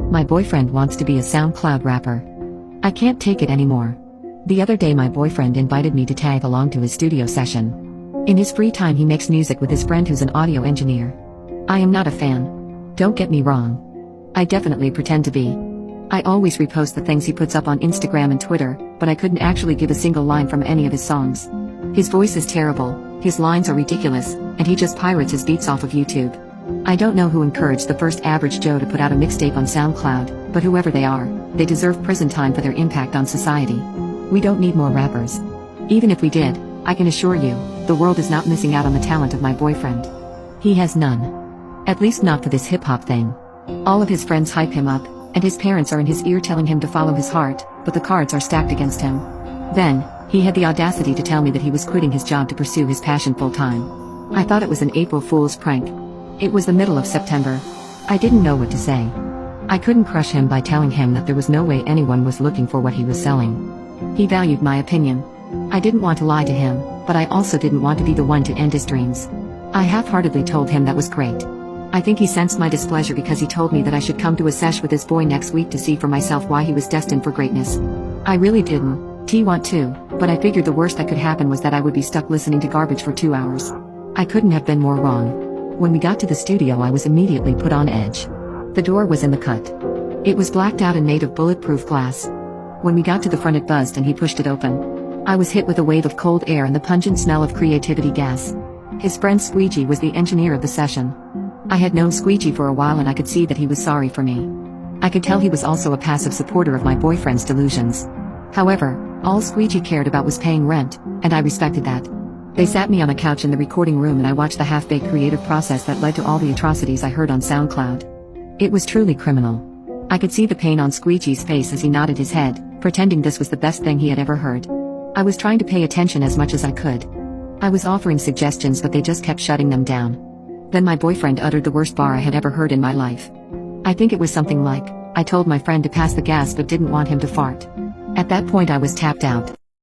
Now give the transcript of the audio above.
My boyfriend wants to be a SoundCloud rapper. I can't take it anymore. The other day my boyfriend invited me to tag along to his studio session. In his free time he makes music with his friend who's an audio engineer. I am not a fan. Don't get me wrong. I definitely pretend to be. I always repost the things he puts up on Instagram and Twitter, but I couldn't actually give a single line from any of his songs. His voice is terrible, his lines are ridiculous, and he just pirates his beats off of YouTube. I don't know who encouraged the first average Joe to put out a mixtape on SoundCloud, but whoever they are, they deserve prison time for their impact on society. We don't need more rappers. Even if we did, I can assure you, the world is not missing out on the talent of my boyfriend. He has none. At least not for this hip-hop thing. All of his friends hype him up, and his parents are in his ear telling him to follow his heart, but the cards are stacked against him. Then, he had the audacity to tell me that he was quitting his job to pursue his passion full-time. I thought it was an April Fool's prank. It was the middle of September. I didn't know what to say. I couldn't crush him by telling him that there was no way anyone was looking for what he was selling. He valued my opinion. I didn't want to lie to him, but I also didn't want to be the one to end his dreams. I half-heartedly told him that was great. I think he sensed my displeasure because he told me that I should come to a sesh with his boy next week to see for myself why he was destined for greatness. I really didn't want to, but I figured the worst that could happen was that I would be stuck listening to garbage for 2 hours. I couldn't have been more wrong. When we got to the studio I was immediately put on edge. The door was in the cut. It was blacked out and made of bulletproof glass. When we got to the front it buzzed and he pushed it open. I was hit with a wave of cold air and the pungent smell of creativity gas. His friend Squeegee was the engineer of the session. I had known Squeegee for a while and I could see that he was sorry for me. I could tell he was also a passive supporter of my boyfriend's delusions. However, all Squeegee cared about was paying rent, and I respected that. They sat me on a couch in the recording room and I watched the half-baked creative process that led to all the atrocities I heard on SoundCloud. It was truly criminal. I could see the pain on Squeegee's face as he nodded his head, pretending this was the best thing he had ever heard. I was trying to pay attention as much as I could. I was offering suggestions but they just kept shutting them down. Then my boyfriend uttered the worst bar I had ever heard in my life. I think it was something like, I told my friend to pass the gas but didn't want him to fart. At that point I was tapped out.